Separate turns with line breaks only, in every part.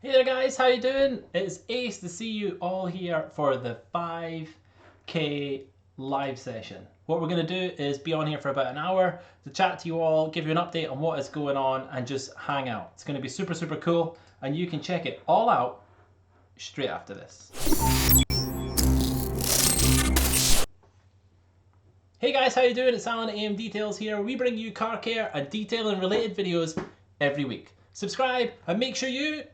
Hey there guys, how you doing? It's Ace to see you all here for the 5K live session. What we're going to do is be on here for about an hour to chat to you all, give you an update on what is going on and just hang out. It's going to be super cool and you can check it all out straight after this. Hey guys, how you doing? It's Alan at AMDetails here. We bring you car care and detailing related videos every week. Subscribe and make sure you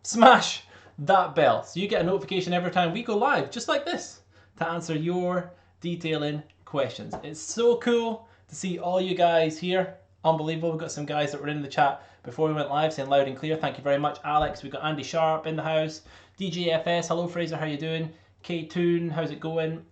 smash that bell so you get a notification every time we go live, just like this, to answer your detailing questions. It's so cool to see all you guys here. Unbelievable. We've got some guys that were in the chat before we went live saying loud and clear. Thank you very much, Alex. We've got Andy Sharp in the house. DJFS, hello Fraser, how you doing? K-Toon, how's it going?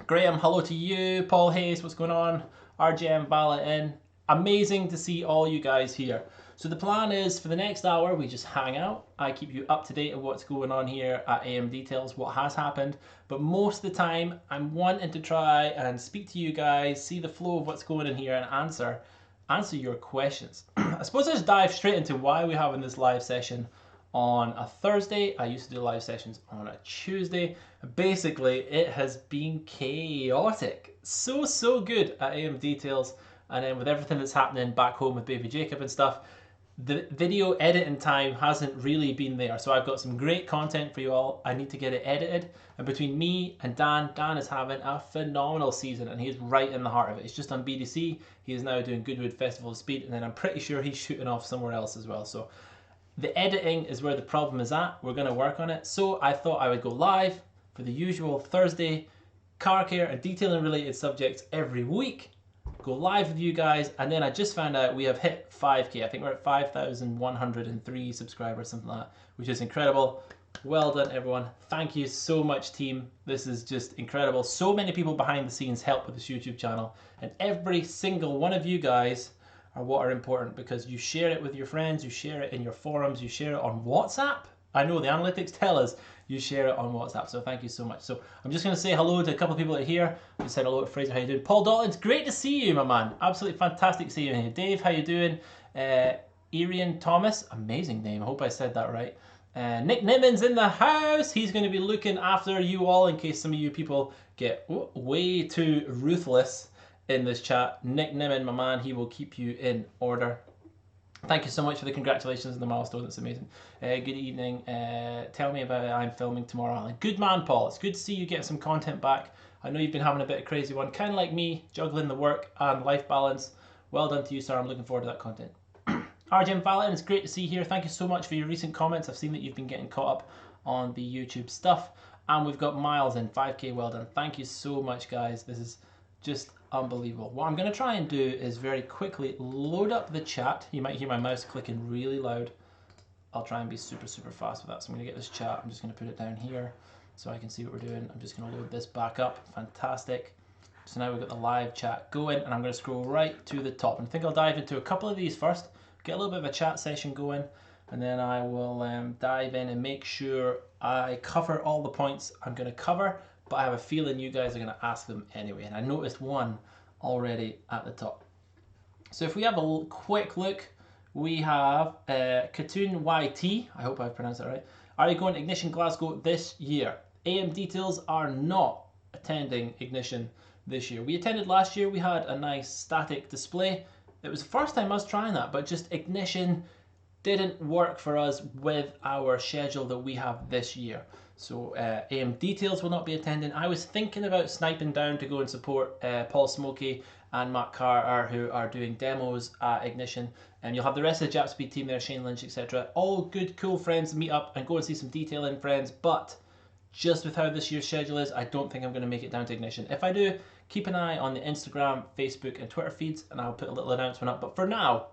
Graham, hello to you. Paul Hayes, what's going on? RJM Ballot in. Amazing to see all you guys here. So the plan is for the next hour, we just hang out. I keep you up to date of what's going on here at AMDetails, what has happened. But most of the time, I'm wanting to try and speak to you guys, see the flow of what's going on here and answer your questions. I suppose let's dive straight into why we're having this live session on a Thursday. I used to do live sessions on a Tuesday. Basically, it has been chaotic. So good at AMDetails. And then with everything that's happening back home with baby Jacob and stuff, the video editing time hasn't really been there. So I've got some great content for you all. I need to get it edited. And between me and Dan is having a phenomenal season and he's right in the heart of it. He's just on BDC. He is now doing Goodwood Festival of Speed. And then I'm pretty sure he's shooting off somewhere else as well. So the editing is where the problem is at. We're going to work on it. So I thought I would go live for the usual Thursday car care and detailing related subjects every week. Go live with you guys, and then I just found out we have hit 5K. I think we're at 5,103 subscribers, something like that, which is incredible. Well done, everyone. Thank you so much, team. This is just incredible. So many people behind the scenes help with this YouTube channel, and every single one of you guys are what are important because you share it with your friends, you share it in your forums, you share it on WhatsApp. I know the analytics tell us you share it on WhatsApp, so thank you so much. So I'm just going to say hello to a couple of people that are here. I just said hello to Fraser, how you doing? Paul Dalton, it's great to see you, my man. Absolutely fantastic to see you here. Dave, how you doing? Arian Thomas, amazing name. I hope I said that right. Nick Nimmons in the house. He's going to be looking after you all in case some of you people get way too ruthless in this chat. Nick Nimmin, my man, he will keep you in order. Thank you so much for the congratulations on the milestone. That's amazing. Good evening. Tell me about it. I'm filming tomorrow, Alan. Good man, Paul. It's good to see you get some content back. I know you've been having a bit of a crazy one, kind of like me, juggling the work and life balance. Well done to you, sir. I'm looking forward to that content. RJM Fallon, it's great to see you here. Thank you so much for your recent comments. I've seen that you've been getting caught up on the YouTube stuff. And we've got Miles in 5K. Well done. Thank you so much, guys. This is just unbelievable. What I'm going to try and do is very quickly load up the chat. You might hear my mouse clicking really loud. I'll try and be super fast with that. So I'm going to get this chat. I'm just going to put it down here so I can see what we're doing. I'm just going to load this back up. Fantastic. So now we've got the live chat going and I'm going to scroll right to the top. And I think I'll dive into a couple of these first, get a little bit of a chat session going, and then I will dive in and make sure I cover all the points I'm going to cover. But I have a feeling you guys are going to ask them anyway. And I noticed one already at the top. So if we have a quick look, we have Katoon YT. I hope I've pronounced that right. Are you going to Ignition Glasgow this year? AMDetails are not attending Ignition this year. We attended last year. We had a nice static display. It was the first time I was trying that, but just Ignition didn't work for us with our schedule that we have this year. So AMDetails will not be attending. I was thinking about sniping down to go and support Paul Smokey and Matt Carter, who are doing demos at Ignition. And you'll have the rest of the Jap Speed team there, Shane Lynch, etc. All good, cool friends, meet up and go and see some detailing friends. But just with how this year's schedule is, I don't think I'm going to make it down to Ignition. If I do, keep an eye on the Instagram, Facebook and Twitter feeds and I'll put a little announcement up. But for now,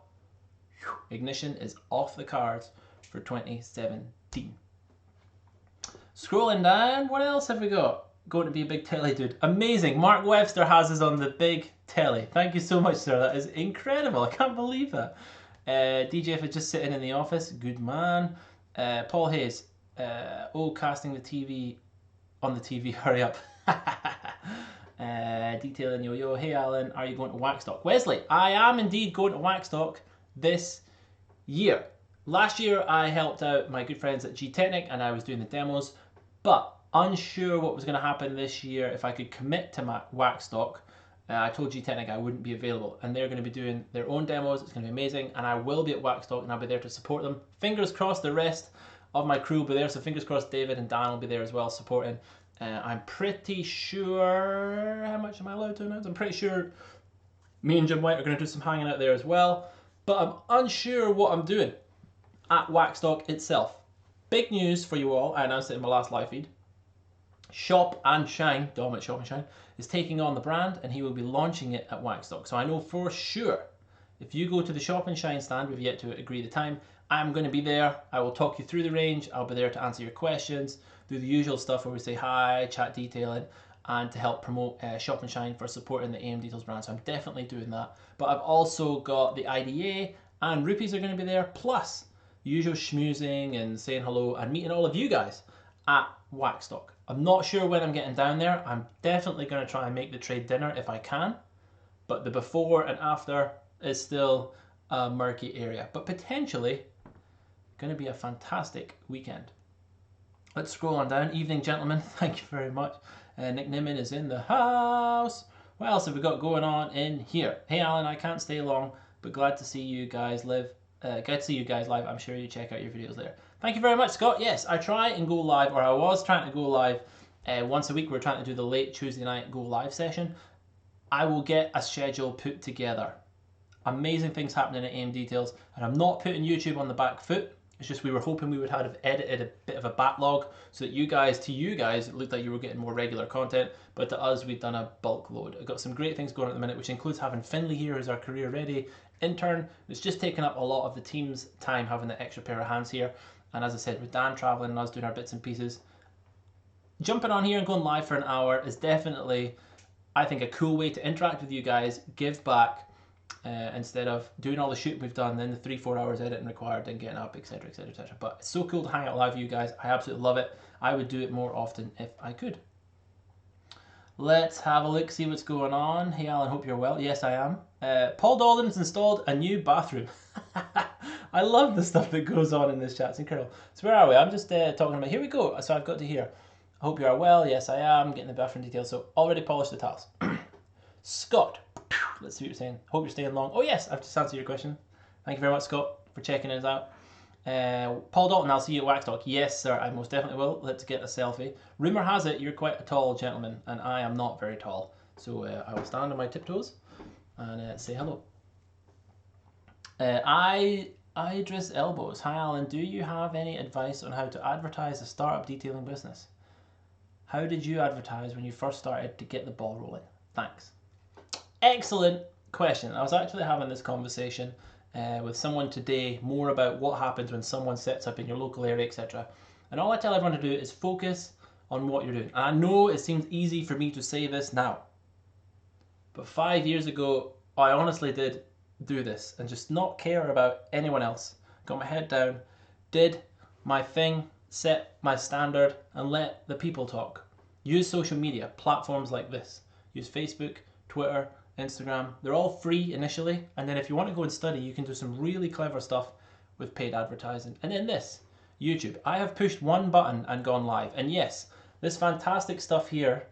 Ignition is off the cards for 2017. Scrolling down, what else have we got? Going to be a big telly dude. Amazing. Mark Webster has us on the big telly. Thank you so much, sir. That is incredible. I can't believe that. DJ for just sitting in the office. Good man. Paul Hayes. Casting the TV on the TV. Hurry up. Detailing yo-yo. Hey, Alan. Are you going to Waxstock? Wesley, I am indeed going to Waxstock this year. Last year I helped out my good friends at G-Technic and I was doing the demos, but unsure what was going to happen this year if I could commit to Waxstock. I told G-Technic I wouldn't be available, and they're going to be doing their own demos. It's going to be amazing, and I will be at Waxstock and I'll be there to support them. Fingers crossed the rest of my crew will be there, so fingers crossed David and Dan will be there as well supporting. I'm pretty sure, how much am I allowed to announce? I'm pretty sure me and Jim White are going to do some hanging out there as well, but I'm unsure what I'm doing at Waxstock itself. Big news for you all, I announced it in my last live feed. Shop and Shine, Dom at Shop and Shine, is taking on the brand and he will be launching it at Waxstock. So I know for sure, if you go to the Shop and Shine stand, we've yet to agree the time, I'm going to be there. I will talk you through the range. I'll be there to answer your questions, do the usual stuff where we say hi, chat detailing, and to help promote Shop and Shine for supporting the AMDetails brand. So I'm definitely doing that. But I've also got the IDA and Rupes are going to be there, plus usual schmoozing and saying hello and meeting all of you guys at Waxstock. I'm not sure when I'm getting down there. I'm definitely going to try and make the trade dinner if I can, but the before and after is still a murky area, but potentially going to be a fantastic weekend. Let's scroll on down. Evening, gentlemen. Thank you very much. Nick Nimmin is in the house. What else have we got going on in here? Hey Alan, I can't stay long, but glad to see you guys live. Glad to see you guys live. I'm sure you check out your videos there. Thank you very much, Scott. Yes, I try and go live, or I was trying to go live once a week. We're trying to do the late Tuesday night go live session. I will get a schedule put together. Amazing things happening at AMDetails, and I'm not putting YouTube on the back foot. It's just we were hoping we would have edited a bit of a backlog so that you guys, it looked like you were getting more regular content, but to us, we've done a bulk load. I've got some great things going on at the minute, which includes having Finley here, who's our career ready intern. It's just taken up a lot of the team's time having the extra pair of hands here. And as I said, with Dan traveling and us doing our bits and pieces, jumping on here and going live for an hour is definitely, I think, a cool way to interact with you guys, give back, instead of doing all the shooting we've done, then the 3-4 hours editing required, then getting up, etc, etc, etc. But it's so cool to hang out live with you guys. I absolutely love it. I would do it more often if I could. Let's have a look, see what's going on. Hey Alan, hope you're well. Yes, I am. Paul Dalton's installed a new bathroom. I love the stuff that goes on in this chat. It's incredible. So where are we? I'm just talking about, here we go. So I've got to here. I hope you are well. Yes, I am. Getting the bathroom details. So already polished the tiles. Scott, let's see what you're saying. Hope you're staying long. Oh yes, I've just answered your question. Thank you very much, Scott, for checking us out. Paul Dalton, I'll see you at Waxstock. Yes, sir, I most definitely will. Let's get a selfie. Rumour has it you're quite a tall gentleman, and I am not very tall. So I will stand on my tiptoes and say hello. Idris Elbows. Hi, Alan. Do you have any advice on how to advertise a startup detailing business? How did you advertise when you first started to get the ball rolling? Thanks. Excellent question. I was actually having this conversation with someone today more about what happens when someone sets up in your local area, etc. And all I tell everyone to do is focus on what you're doing. And I know it seems easy for me to say this now, but 5 years ago, I honestly did do this and just not care about anyone else. Got my head down, did my thing, set my standard, and let the people talk. Use social media, platforms like this. Use Facebook, Twitter, Instagram. They're all free initially, and then if you want to go and study, you can do some really clever stuff with paid advertising. And then this, YouTube. I have pushed one button and gone live. And yes, this fantastic stuff here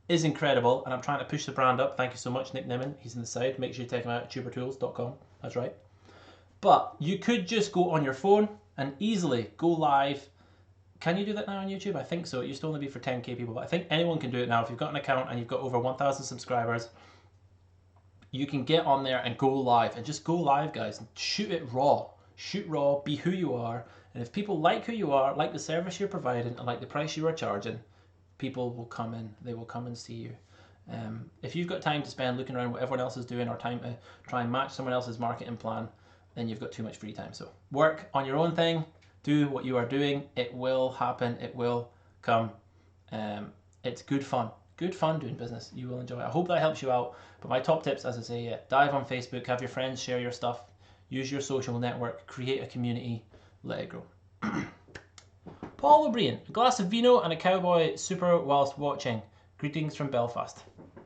is incredible, and I'm trying to push the brand up. Thank you so much, Nick Nimmin. He's in the side. Make sure you check him out at tubertools.com. That's right. But you could just go on your phone and easily go live. Can you do that now on YouTube? I think so. It used to only be for 10k people, but I think anyone can do it now. If you've got an account and you've got over 1,000 subscribers, you can get on there and go live. And just go live, guys. And shoot it raw. Shoot raw. Be who you are. And if people like who you are, like the service you're providing, and like the price you are charging, people will come in. They will come and see you. If you've got time to spend looking around what everyone else is doing, or time to try and match someone else's marketing plan, then you've got too much free time. So work on your own thing. Do what you are doing. It will happen. It will come. It's good fun. Good fun doing business. You will enjoy it. I hope that helps you out. But my top tips, as I say, dive on Facebook, have your friends share your stuff, use your social network, create a community, let it grow. Paul O'Brien, a glass of vino and a cowboy super whilst watching. Greetings from Belfast.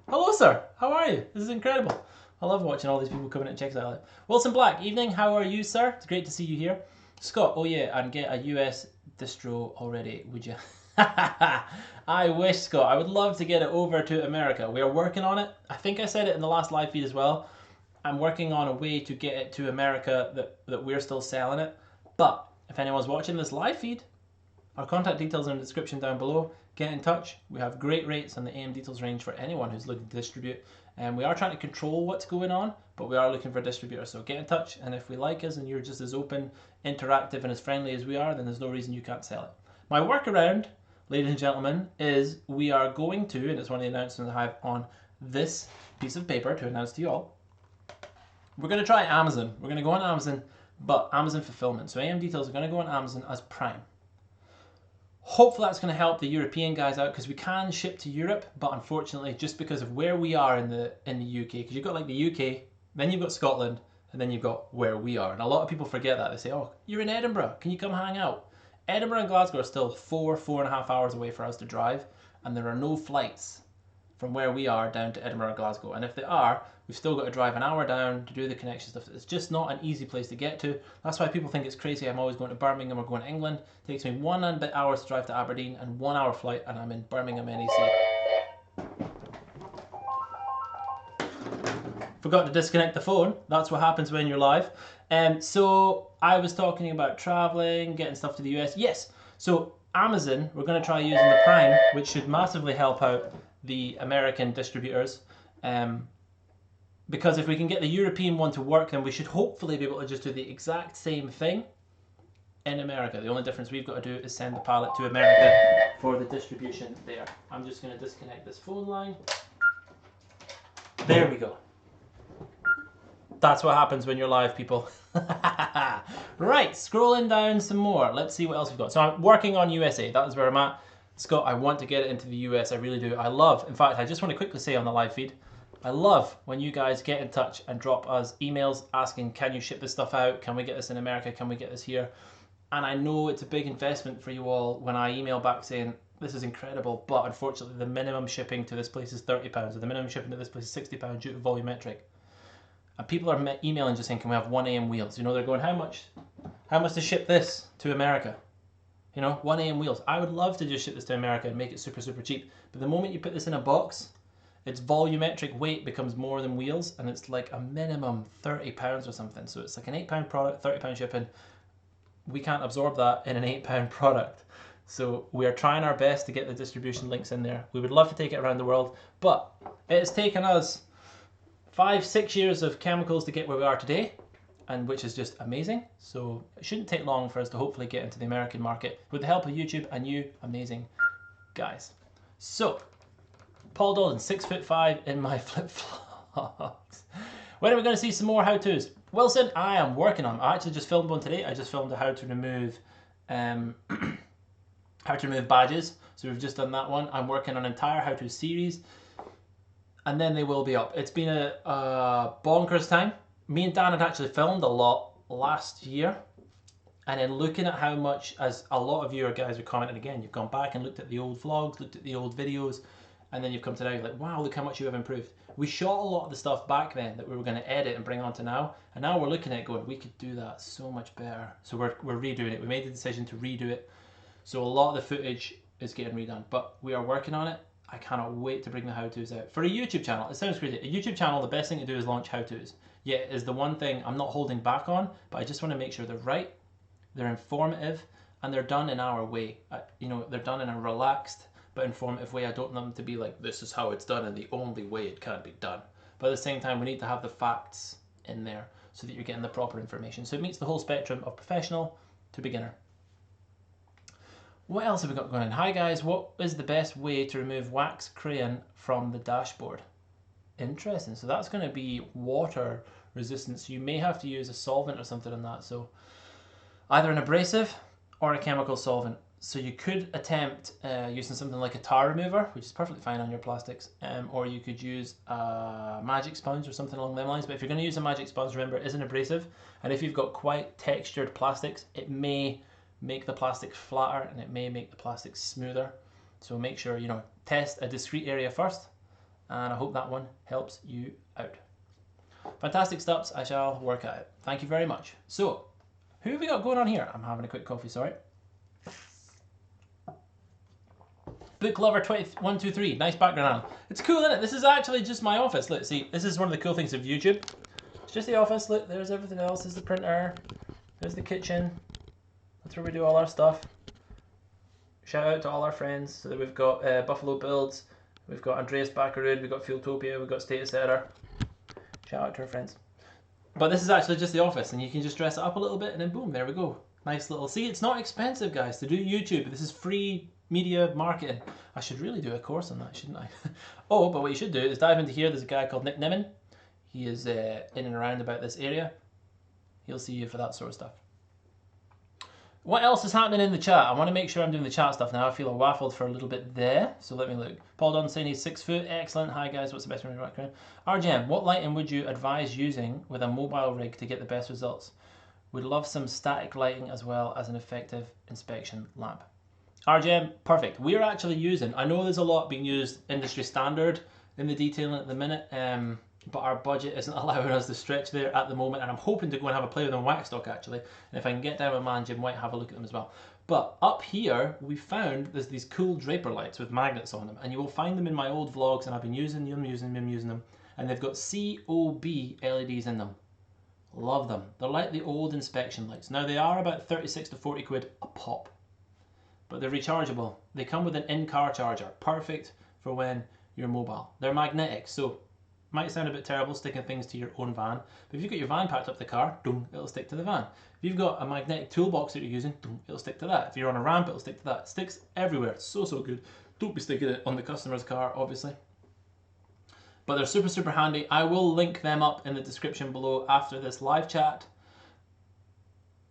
Hello, sir. How are you? This is incredible. I love watching all these people coming in and check us out. Wilson Black, evening. How are you, sir? It's great to see you here. Scott, oh yeah, and get a US distro already, would you? I wish, Scott. I would love to get it over to America. We are working on it. I think I said it in the last live feed as well. I'm working on a way to get it to America that we're still selling it. But if anyone's watching this live feed, our contact details are in the description down below. Get in touch. We have great rates on the AMDetails range for anyone who's looking to distribute. And we are trying to control what's going on, but we are looking for distributors. So get in touch, and if we like us and you're just as open, interactive, and as friendly as we are, then there's no reason you can't sell it. My workaround, ladies and gentlemen, is we are going to, and it's one of the announcements I have on this piece of paper to announce to you all, we're going to try Amazon. We're going to go on Amazon, but Amazon fulfillment. So AMDetails are going to go on Amazon as Prime. Hopefully that's going to help the European guys out, because we can ship to Europe, but unfortunately, just because of where we are in the UK, because you've got like the UK, then you've got Scotland, and then you've got where we are. And a lot of people forget that. They say, oh, you're in Edinburgh, can you come hang out? Edinburgh and Glasgow are still 4.5 hours away for us to drive, and there are no flights from where we are down to Edinburgh and Glasgow. And if they are, we've still got to drive an hour down to do the connection stuff. It's just not an easy place to get to. That's why people think it's crazy I'm always going to Birmingham or going to England. It takes me 1 and a bit hours to drive to Aberdeen and 1 hour flight, and I'm in Birmingham NEC. Forgot to disconnect the phone. That's what happens when you're live. So I was talking about traveling, getting stuff to the US. Yes, so Amazon, we're going to try using the Prime, which should massively help out the American distributors. Because if we can get the European one to work, then we should hopefully be able to just do the exact same thing in America. The only difference we've got to do is send the pallet to America for the distribution there. I'm just going to disconnect this phone line. There we go. That's what happens when you're live, people. Right, scrolling down some more. Let's see what else we've got. So I'm working on USA. That is where I'm at. Scott, I want to get it into the US. I really do. I love, in fact, I just want to quickly say on the live feed, I love when you guys get in touch and drop us emails asking, can you ship this stuff out? Can we get this in America? Can we get this here? And I know it's a big investment for you all when I email back saying, this is incredible, but unfortunately the minimum shipping to this place is £30, or the minimum shipping to this place is £60 due to volumetric. And people are emailing just saying, can we have 1AM wheels? You know, they're going, how much to ship this to America? You know, 1AM wheels. I would love to just ship this to America and make it super, super cheap. But the moment you put this in a box, its volumetric weight becomes more than wheels, and it's like a minimum £30 or something. So it's like an £8 product, £30 shipping. We can't absorb that in an £8 product. So we are trying our best to get the distribution links in there. We would love to take it around the world, but it has taken us 5-6 years of chemicals to get where we are today, and which is just amazing. So it shouldn't take long for us to hopefully get into the American market with the help of YouTube and you amazing guys. So Paul Dalton, 6'5" in my flip-flops. When are we going to see some more how-tos? Wilson, I am working on them. I actually just filmed one today. I just filmed a how to remove badges. So we've just done that one. I'm working on an entire how-to series, and then they will be up. It's been a bonkers time. Me and Dan had actually filmed a lot last year, and then looking at how much, as a lot of you guys are commenting again, you've gone back and looked at the old vlogs, looked at the old videos, and then you've come to now, like, wow, look how much you have improved. We shot a lot of the stuff back then that we were going to edit and bring on to now, and now we're looking at it going, we could do that so much better. So we're redoing it. We made the decision to redo it. So a lot of the footage is getting redone, but we are working on it. I cannot wait to bring the how-tos out. For a YouTube channel, it sounds crazy. A YouTube channel, the best thing to do is launch how-tos. Yeah, it is the one thing I'm not holding back on, but I just want to make sure they're right, they're informative, and they're done in our way. You know, they're done in a relaxed but informative way. I don't want them to be like, this is how it's done and the only way it can be done. But at the same time, we need to have the facts in there so that you're getting the proper information. So it meets the whole spectrum of professional to beginner. What else have we got going on? Hi guys, what is the best way to remove wax crayon from the dashboard? Interesting. So that's going to be water resistance. You may have to use a solvent or something on that. So either an abrasive or a chemical solvent. So you could attempt using something like a tar remover, which is perfectly fine on your plastics, or you could use a magic sponge or something along them lines. But if you're going to use a magic sponge, remember it is an abrasive, and if you've got quite textured plastics, it may make the plastic flatter and it may make the plastic smoother. So make sure, you know, test a discrete area first, and I hope that one helps you out. Fantastic steps, I shall work at it. Thank you very much. So Who have we got going on here? I'm having a quick coffee, sorry. Book Lover 2123, nice background. It's cool, isn't it? This is actually just my office. Look, see, this is one of the cool things of YouTube. It's just the office. Look, there's everything else. There's the printer. There's the kitchen. That's where we do all our stuff. Shout out to all our friends. So we've got Buffalo Builds. We've got Andreas Backerud. We've got Fueltopia. We've got Status Editor. Shout out to our friends. But this is actually just the office, and you can just dress it up a little bit, and then boom, there we go. Nice little. See, it's not expensive, guys, to do YouTube. This is free media marketing. I should really do a course on that, shouldn't I? Oh, but what you should do is dive into here. There's a guy called Nick Nimmin. He is in and around about this area. He'll see you for that sort of stuff. What else is happening in the chat? I want to make sure I'm doing the chat stuff now. I feel I waffled for a little bit there, so let me look. Paul Dunn saying he's 6 foot. Excellent. Hi guys, what's the best one in the background? RGM, what lighting would you advise using with a mobile rig to get the best results? Would love some static lighting as well as an effective inspection lamp. RGM, perfect. We're actually using, I know there's a lot being used industry standard in the detailing at the minute, but our budget isn't allowing us to stretch there at the moment, and I'm hoping to go and have a play with them Waxstock actually, and if I can get down with man Jim White, have a look at them as well. But up here, we found there's these cool draper lights with magnets on them, and you will find them in my old vlogs, and I've been using them, and they've got COB LEDs in them. Love them. They're like the old inspection lights. Now they are about 36 to 40 quid a pop, but they're rechargeable. They come with an in-car charger, perfect for when you're mobile. They're magnetic, so might sound a bit terrible sticking things to your own van, but if you've got your van packed up the car, boom, it'll stick to the van. If you've got a magnetic toolbox that you're using, boom, it'll stick to that. If you're on a ramp, it'll stick to that. It sticks everywhere. It's so good. Don't be sticking it on the customer's car, obviously. But they're super handy. I will link them up in the description below after this live chat.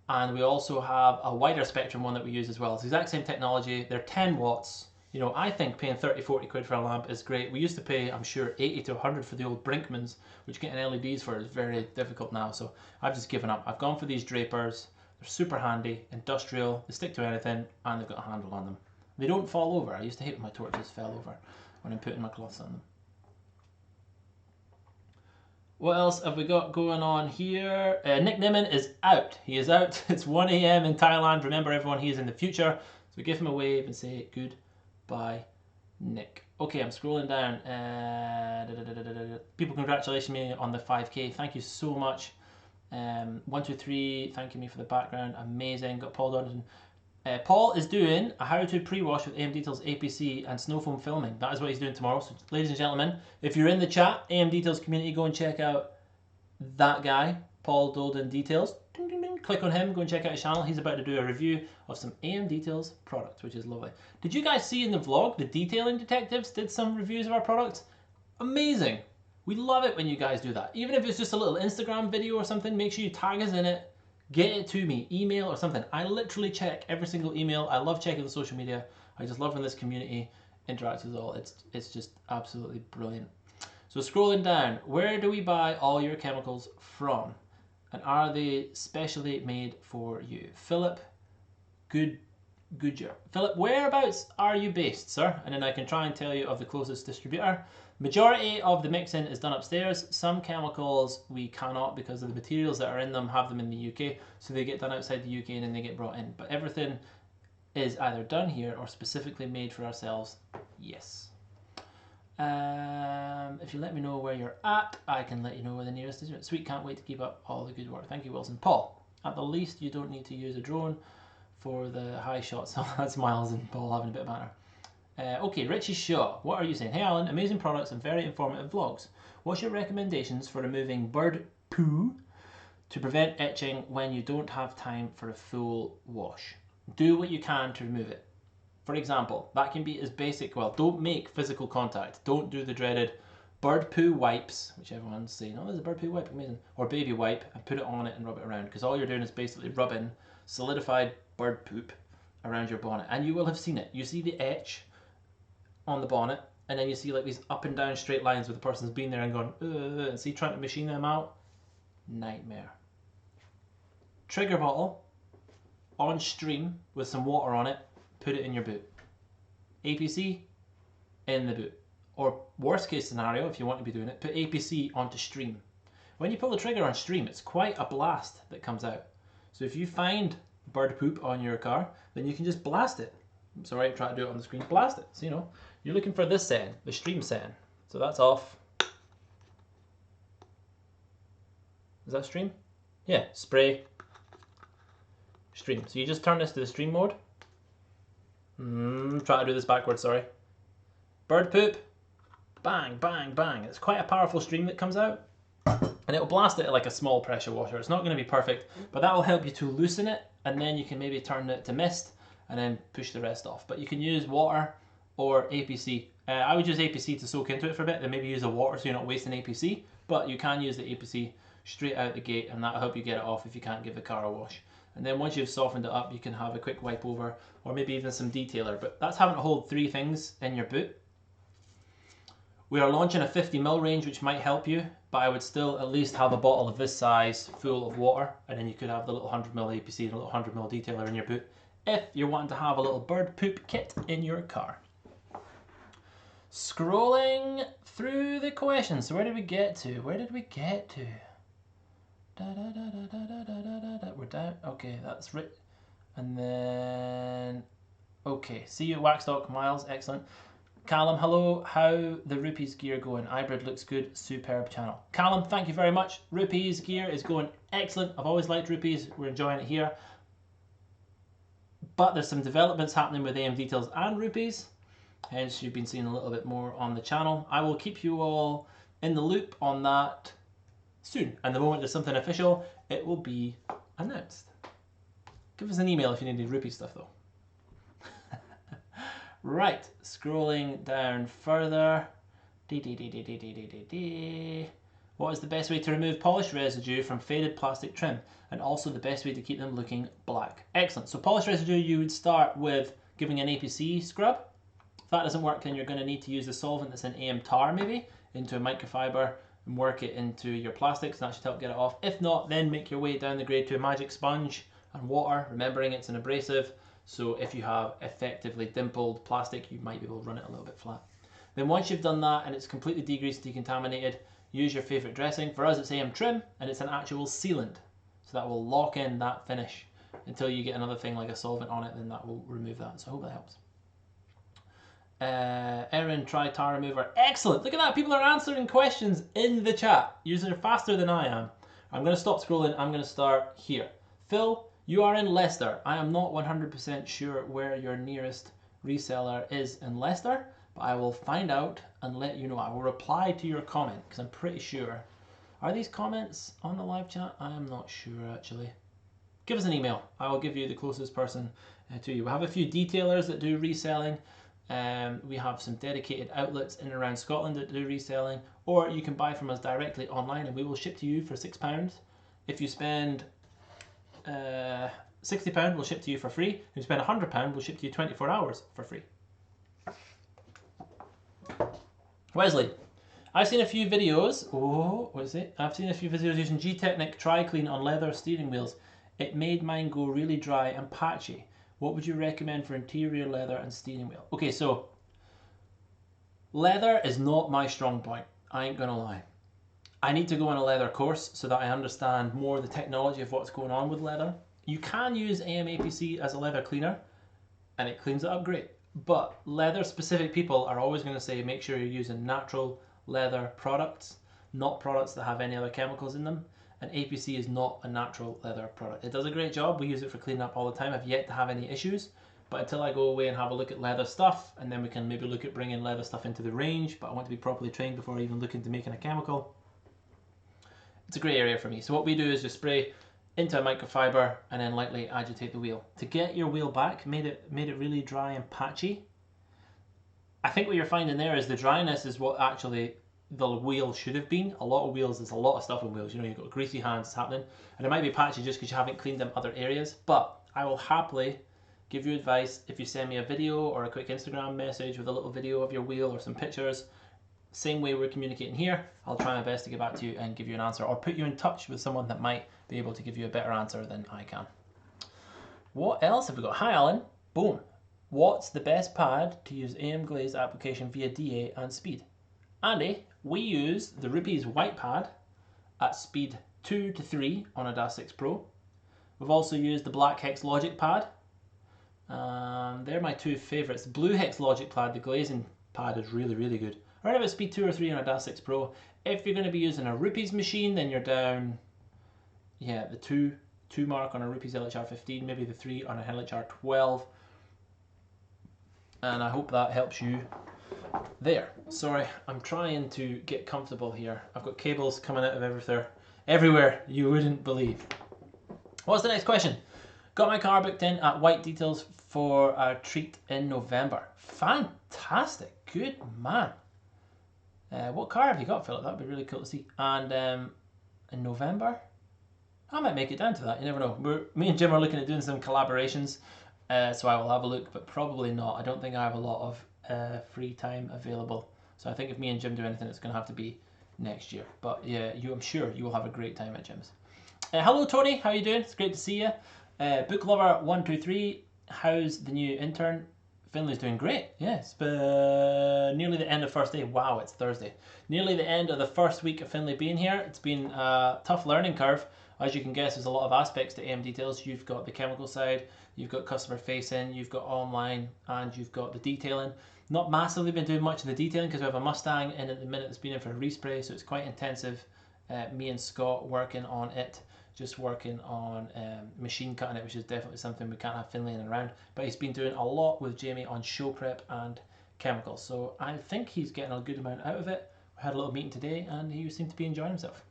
And we also have a wider spectrum one that we use as well. It's the exact same technology. They're 10 watts. You know, I think paying 30, 40 quid for a lamp is great. We used to pay, I'm sure, 80 to 100 for the old Brinkmans, which getting LEDs for is very difficult now. So I've just given up. I've gone for these drapers. They're super handy, industrial, they stick to anything, and they've got a handle on them. They don't fall over. I used to hate when my torches fell over when I'm putting my cloths on them. What else have we got going on here? Nick Nimmin is out. He is out. It's 1 AM in Thailand. Remember, everyone, he is in the future. So give him a wave and say goodbye, Nick. Okay, I'm scrolling down. People congratulating me on the 5K. Thank you so much. 123, thanking me for the background. Amazing. Got Paul Donaldson. Paul is doing a how to pre-wash with AMDetails APC and snow foam filming. That is what he's doing tomorrow. So ladies and gentlemen, if you're in the chat, AMDetails community, go and check out that guy, Paul Dolden Details. Ding, ding, ding. Click on him, go and check out his channel. He's about to do a review of some AMDetails products, which is lovely. Did you guys see in the vlog, the detailing detectives did some reviews of our products? Amazing. We love it when you guys do that. Even if it's just a little Instagram video or something, make sure you tag us in it. Get it to me, email or something. I literally check every single email. I love checking the social media. I just love when this community interacts with all. It's just absolutely brilliant. So scrolling down, where do we buy all your chemicals from? And are they specially made for you? Philip Goodyear. Philip, whereabouts are you based, sir? And then I can try and tell you of the closest distributor. Majority of the mixing is done upstairs. Some chemicals we cannot because of the materials that are in them have them in the UK, so they get done outside the UK and then they get brought in. But everything is either done here or specifically made for ourselves. Yes. If you let me know where you're at, I can let you know where the nearest is. Sweet, can't wait to keep up all the good work. Thank you, Wilson. Paul, at the least you don't need to use a drone for the high shots. That's Miles and Paul having a bit of banter. Okay, Richie Shaw, what are you saying? Hey Alan, amazing products and very informative vlogs. What's your recommendations for removing bird poo to prevent etching when you don't have time for a full wash? Do what you can to remove it. For example, that can be as basic, well, don't make physical contact. Don't do the dreaded bird poo wipes, which everyone's saying, oh, there's a bird poo wipe, amazing. Or baby wipe, and put it on it and rub it around, because all you're doing is basically rubbing solidified bird poop around your bonnet. And you will have seen it. You see the etch on the bonnet, and then you see like these up and down straight lines where the person's been there and gone, and see, trying to machine them out. Nightmare. Trigger bottle on stream with some water on it, put it in your boot. APC in the boot. Or worst case scenario, if you want to be doing it, put APC onto stream. When you pull the trigger on stream, it's quite a blast that comes out. So if you find bird poop on your car, then you can just blast it. It's alright, try to do it on the screen, blast it. So, you know, you're looking for this setting, the stream setting. So that's off. Is that stream? Yeah, spray, stream. So you just turn this to the stream mode. Try to do this backwards, sorry. Bird poop, bang, bang, bang. It's quite a powerful stream that comes out. And it'll blast it like a small pressure washer. It's not going to be perfect, but that will help you to loosen it, and then you can maybe turn it to mist and then push the rest off. But you can use water or APC. I would use APC to soak into it for a bit, then maybe use the water so you're not wasting APC, but you can use the APC straight out the gate, and that'll help you get it off if you can't give the car a wash. And then once you've softened it up, you can have a quick wipe over, or maybe even some detailer. But that's having to hold 3 things in your boot. We are launching a 50ml range, which might help you, but I would still at least have a bottle of this size full of water, and then you could have the little 100ml APC and a little 100ml detailer in your boot if you're wanting to have a little bird poop kit in your car. Scrolling through the questions. So where did we get to? Where did we get to? We're down. Okay, that's right. And then, okay, see you at Waxstock, Miles. Excellent. Callum, hello. How the Rupes gear going? Hybrid looks good. Superb channel. Callum, thank you very much. Rupes gear is going excellent. I've always liked Rupes. We're enjoying it here. But there's some developments happening with AMDetails and Rupes. Hence, you've been seeing a little bit more on the channel. I will keep you all in the loop on that soon. And the moment there's something official, it will be announced. Give us an email if you need any Rupes stuff though. Right, scrolling down further. What is the best way to remove polish residue from faded plastic trim, and also the best way to keep them looking black? Excellent. So polish residue, you would start with giving an APC scrub. If that doesn't work, then you're going to need to use the solvent that's in AM tar maybe into a microfiber and work it into your plastics, and that should help get it off. If not, then make your way down the grade to a magic sponge and water, remembering it's an abrasive. So if you have effectively dimpled plastic, you might be able to run it a little bit flat. Then once you've done that and it's completely degreased, decontaminated, use your favorite dressing. For us, it's AM trim, and it's an actual sealant. So that will lock in that finish until you get another thing like a solvent on it, then that will remove that. So I hope that helps. Erin, try tar remover. Excellent. Look at that. People are answering questions in the chat. You're faster than I am. I'm going to stop scrolling. I'm going to start here. Phil, you are in Leicester. I am not 100% sure where your nearest reseller is in Leicester, but I will find out and let you know. I will reply to your comment because I'm pretty sure. Are these comments on the live chat? I am not sure actually. Give us an email. I will give you the closest person to you. We have a few detailers that do reselling. We have some dedicated outlets in and around Scotland that do reselling, or you can buy from us directly online and we will ship to you for £6. If you spend £60, we'll ship to you for free. If you spend £100, we'll ship to you 24 hours for free. Wesley, I've seen a few videos. Oh, what is it? I've seen a few videos using G-Technic Tri-Clean on leather steering wheels. It made mine go really dry and patchy. What would you recommend for interior leather and steering wheel? Okay, so leather is not my strong point. I ain't gonna lie. I need to go on a leather course so that I understand more the technology of what's going on with leather. You can use AMAPC as a leather cleaner and it cleans it up great. But leather specific people are always going to say make sure you're using natural leather products, not products that have any other chemicals in them. And APC is not a natural leather product. It does a great job. We use it for cleaning up all the time. I've yet to have any issues. But until I go away and have a look at leather stuff, and then we can maybe look at bringing leather stuff into the range, but I want to be properly trained before even looking to making a chemical. It's a grey area for me. So what we do is just spray into a microfiber and then lightly agitate the wheel. To get your wheel back, made it really dry and patchy. I think what you're finding there is the dryness is what actually the wheel should have been. A lot of wheels, there's a lot of stuff on wheels. You know, you've got greasy hands, it's happening. And it might be patchy just because you haven't cleaned them other areas. But I will happily give you advice if you send me a video or a quick Instagram message with a little video of your wheel or some pictures. Same way we're communicating here, I'll try my best to get back to you and give you an answer, or put you in touch with someone that might be able to give you a better answer than I can. What else have we got? Hi Alan, boom. What's the best pad to use AM Glaze application via DA and speed? Andy, we use the Rupes white pad at speed 2 to 3 on a DAS 6 Pro. We've also used the black hex logic pad. They're my two favourites. The blue hex logic pad, the glazing pad, is really, really good. Around about speed 2 or 3 on a DAS 6 Pro. If you're going to be using a Rupes machine, then you're down, yeah, the 2 mark on a Rupes LHR 15, maybe the 3 on a LHR 12. And I hope that helps you there. Sorry, I'm trying to get comfortable here. I've got cables coming out of everywhere you wouldn't believe. What's the next question? Got my car booked in at White Details for a treat in November. Fantastic, good man. What car have you got, Philip? That'd be really cool to see. And in November, I might make it down to that. You never know. Me and Jim are looking at doing some collaborations, so I will have a look, but probably not. I don't think I have a lot of free time available. So I think if me and Jim do anything, it's going to have to be next year. But yeah, I'm sure you will have a great time at Jim's. Hello, Tony. How you doing? It's great to see you. Book Lover 123. How's the new intern? Finley's doing great. Yes, but nearly the end of first day. Wow, it's Thursday. Nearly the end of the first week of Finley being here. It's been a tough learning curve. As you can guess, there's a lot of aspects to AMDetails. You've got the chemical side, you've got customer facing, you've got online, and you've got the detailing. Not massively been doing much of the detailing because we have a Mustang in at the minute that's been in for a respray, so it's quite intensive. Me and Scott working on it, just working on machine cutting it, which is definitely something we can't have Finley in and around. But he's been doing a lot with Jamie on show prep and chemicals, so I think he's getting a good amount out of it. We had a little meeting today, and he seemed to be enjoying himself.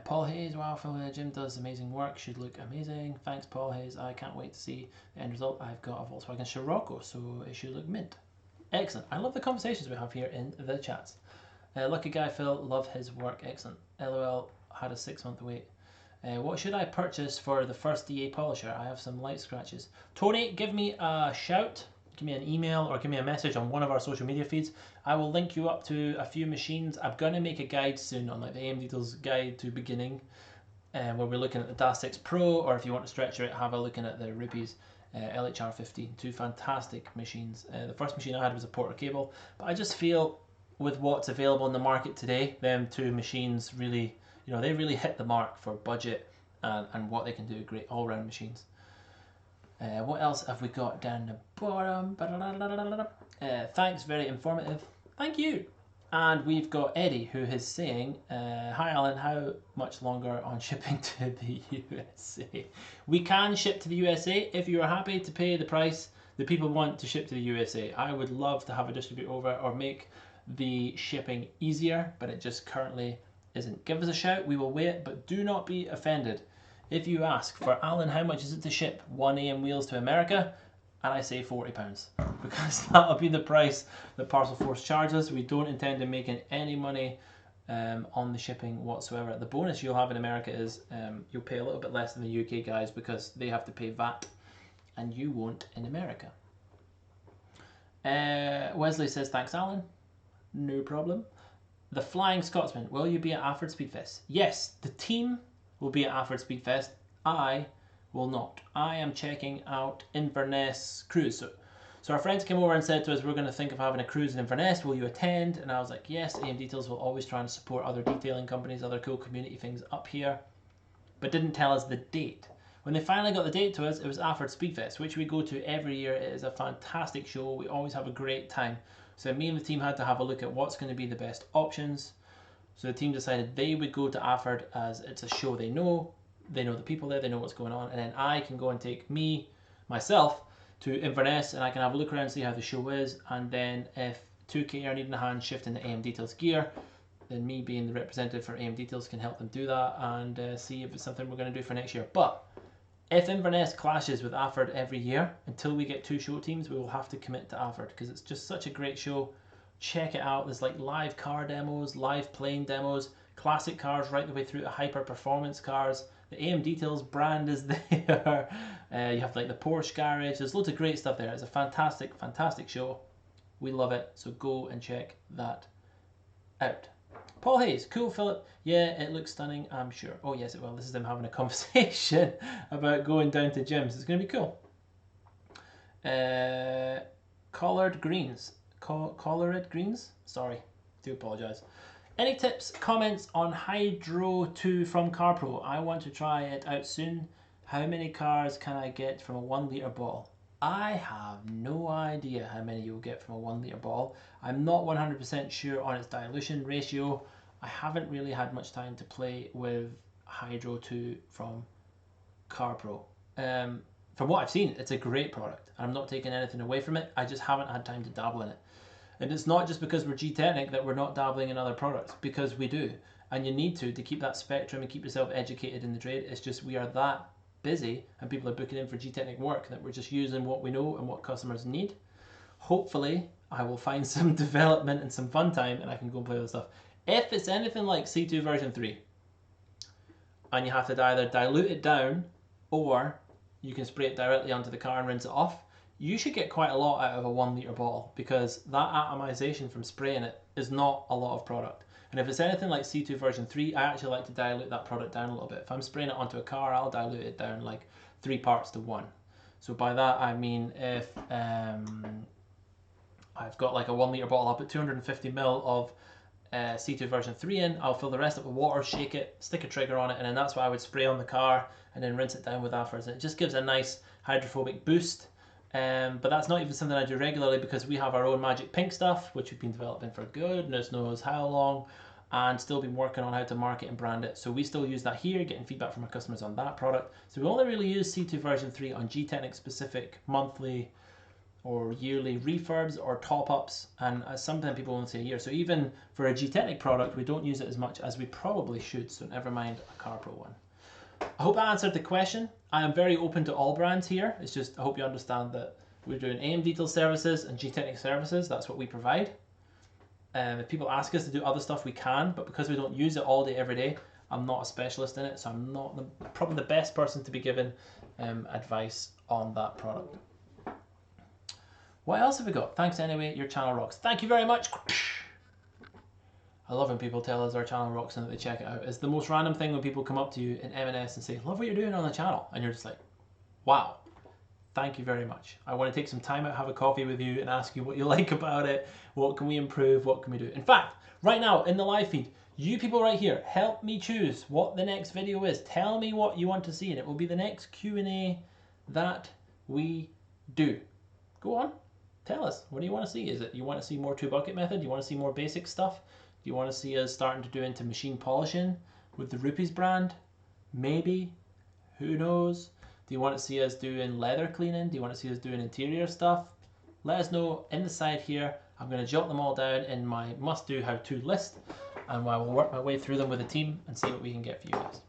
Paul Hayes, wow, Philly the gym does amazing work, should look amazing. Thanks, Paul Hayes. I can't wait to see the end result. I've got a Volkswagen Scirocco, so it should look mint. Excellent. I love the conversations we have here in the chats. Lucky guy Phil, love his work. Excellent. LOL, had a 6-month wait. What should I purchase for the first DA polisher? I have some light scratches. Tony, give me a shout. Give me an email or give me a message on one of our social media feeds. I will link you up to a few machines. I'm going to make a guide soon on like the AMDetails guide to beginning, where we're looking at the DAS 6 Pro, or if you want to stretch it, have a look at the Rupes LHR 15. Two fantastic machines. The first machine I had was a Porter cable, but I just feel with what's available in the market today, them two machines really, you know, they really hit the mark for budget and what they can do. Great all-round machines. What else have we got down the bottom? Thanks, very informative. Thank you. And we've got Eddie, who is saying, hi Alan, how much longer on shipping to the USA? We can ship to the USA if you are happy to pay the price that people want to ship to the USA. I would love to have a distributor over or make the shipping easier, but it just currently isn't. Give us a shout, we will wait, but do not be offended if you ask for, Alan, how much is it to ship 1 AM wheels to America? And I say £40, because that'll be the price that Parcel Force charges. We don't intend on making any money on the shipping whatsoever. The bonus you'll have in America is you'll pay a little bit less than the UK guys because they have to pay VAT, and you won't in America. Wesley says, thanks, Alan. No problem. The Flying Scotsman, will you be at Alfred Speedfest? Yes, the team will be at Alfred Speedfest. I will not. I am checking out Inverness cruise. So our friends came over and said to us, we're going to think of having a cruise in Inverness. Will you attend? And I was like, yes. AMDetails will always try and support other detailing companies, other cool community things up here, but didn't tell us the date. When they finally got the date to us, it was Alfred Speedfest, which we go to every year. It is a fantastic show. We always have a great time. So me and the team had to have a look at what's going to be the best options. So the team decided they would go to Alfred as it's a show they know the people there, they know what's going on, and then I can go and take myself to Inverness, and I can have a look around and see how the show is, and then if 2K are needing a hand shifting the AMDetails gear, then me being the representative for AMDetails can help them do that and see if it's something we're going to do for next year. But if Inverness clashes with Alfred every year, until we get 2 show teams, we will have to commit to Alfred, because it's just such a great show. Check it out. There's like live car demos, live plane demos, classic cars right the way through to hyper performance cars. The AMDetails brand is there. You have like the Porsche garage. There's loads of great stuff there. It's a fantastic, fantastic show. We love it. So go and check that out. Paul Hayes, cool Philip. Yeah, it looks stunning, I'm sure. Oh yes, it will. This is them having a conversation about going down to gyms. It's going to be cool. Collared greens. Collared greens? Sorry, do apologise. Any tips, comments on Hydro 2 from CarPro? I want to try it out soon. How many cars can I get from a 1 litre bottle? I have no idea how many you'll get from a 1 litre bottle. I'm not 100% sure on its dilution ratio. I haven't really had much time to play with Hydro 2 from CarPro. From what I've seen, it's a great product. I'm not taking anything away from it. I just haven't had time to dabble in it. And it's not just because we're G-Technic that we're not dabbling in other products, because we do. And you need to keep that spectrum and keep yourself educated in the trade. It's just we are that busy and people are booking in for G-Technic work that we're just using what we know and what customers need. Hopefully, I will find some development and some fun time and I can go and play with stuff. If it's anything like C2 version 3, and you have to either dilute it down or you can spray it directly onto the car and rinse it off, you should get quite a lot out of a 1 litre bottle, because that atomization from spraying it is not a lot of product. And if it's anything like C2 version 3, I actually like to dilute that product down a little bit. If I'm spraying it onto a car, I'll dilute it down like 3 parts to 1. So by that I mean if I've got like a 1 litre bottle, I'll put 250 ml of C2 version 3 in, I'll fill the rest up with water, shake it, stick a trigger on it, and then that's what I would spray on the car and then rinse it down with afterwards. It just gives a nice hydrophobic boost. But that's not even something I do regularly, because we have our own magic pink stuff, which we've been developing for goodness knows how long, and still been working on how to market and brand it. So we still use that here, getting feedback from our customers on that product. So we only really use C2 version 3 on G-Technic specific monthly or yearly refurbs or top-ups, and sometimes people only say a year. So even for a G-Technic product, we don't use it as much as we probably should, so never mind a CarPro one. I hope that answered the question. I am very open to all brands here. It's just, I hope you understand that we're doing AMDetails services and G-Technic services. That's what we provide. If people ask us to do other stuff, we can, but because we don't use it all day, every day, I'm not a specialist in it, so I'm not probably the best person to be giving advice on that product. What else have we got? Thanks anyway, your channel rocks. Thank you very much. I love when people tell us our channel rocks and that they check it out. It's the most random thing when people come up to you in M&S and say, love what you're doing on the channel. And you're just like, wow, thank you very much. I want to take some time out, have a coffee with you and ask you what you like about it. What can we improve? What can we do? In fact, right now in the live feed, you people right here, help me choose what the next video is. Tell me what you want to see and it will be the next Q&A that we do. Go on, tell us. What do you want to see? Is it you want to see more 2-bucket method? You want to see more basic stuff? Do you want to see us starting to do into machine polishing with the Rupes brand? Maybe. Who knows? Do you want to see us doing leather cleaning? Do you want to see us doing interior stuff? Let us know in the side here. I'm going to jot them all down in my must-do how-to list, and I will work my way through them with the team and see what we can get for you guys.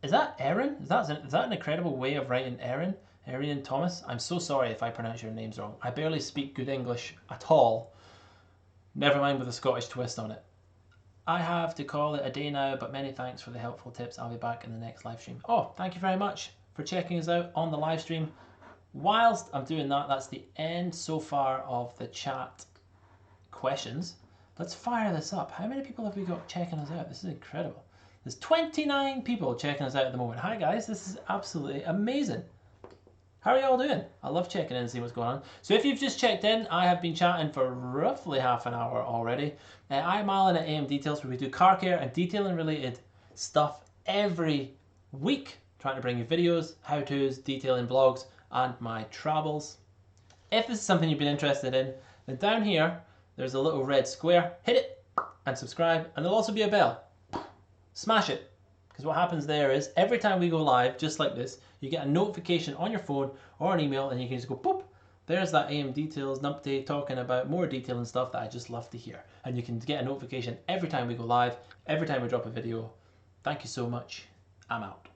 Is that Erin? Is that an incredible way of writing Erin? Erin Thomas? I'm so sorry if I pronounce your names wrong. I barely speak good English at all. Never mind with a Scottish twist on it. I have to call it a day now, but many thanks for the helpful tips. I'll be back in the next live stream. Oh, thank you very much for checking us out on the live stream. Whilst I'm doing that, that's the end so far of the chat questions. Let's fire this up. How many people have we got checking us out? This is incredible. There's 29 people checking us out at the moment. Hi guys, this is absolutely amazing. How are y'all doing? I love checking in and seeing what's going on. So if you've just checked in, I have been chatting for roughly half an hour already. I'm Alan at AMDetails, where we do car care and detailing related stuff every week. Trying to bring you videos, how-tos, detailing blogs, and my travels. If this is something you've been interested in, then down here, there's a little red square. Hit it and subscribe, and there'll also be a bell. Smash it. Because what happens there is, every time we go live, just like this, you get a notification on your phone or an email, and you can just go, boop, there's that AMDetails numpty talking about more detailing stuff that I just love to hear. And you can get a notification every time we go live, every time we drop a video. Thank you so much. I'm out.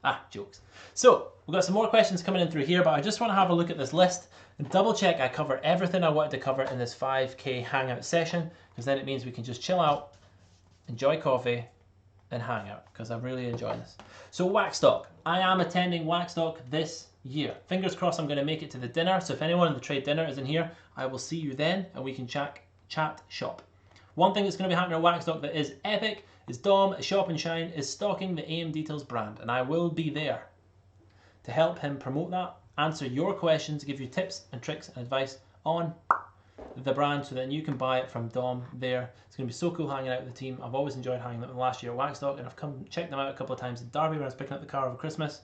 Ah, jokes. So, we've got some more questions coming in through here, but I just want to have a look at this list and double check I cover everything I wanted to cover in this 5K hangout session, because then it means we can just chill out, enjoy coffee, and hang out, because I'm really enjoying this. So Waxstock, I am attending Waxstock this year. Fingers crossed I'm going to make it to the dinner, so if anyone in the trade dinner is in here, I will see you then and we can chat shop. One thing that's going to be happening at Waxstock that is epic is Dom at Shop and Shine is stocking the AMDetails brand, and I will be there to help him promote that, answer your questions, give you tips and tricks and advice on the brand so that you can buy it from Dom there. It's going to be so cool hanging out with the team. I've always enjoyed hanging out with them last year at Waxstock, and I've come checked them out a couple of times in Derby when I was picking up the car over Christmas.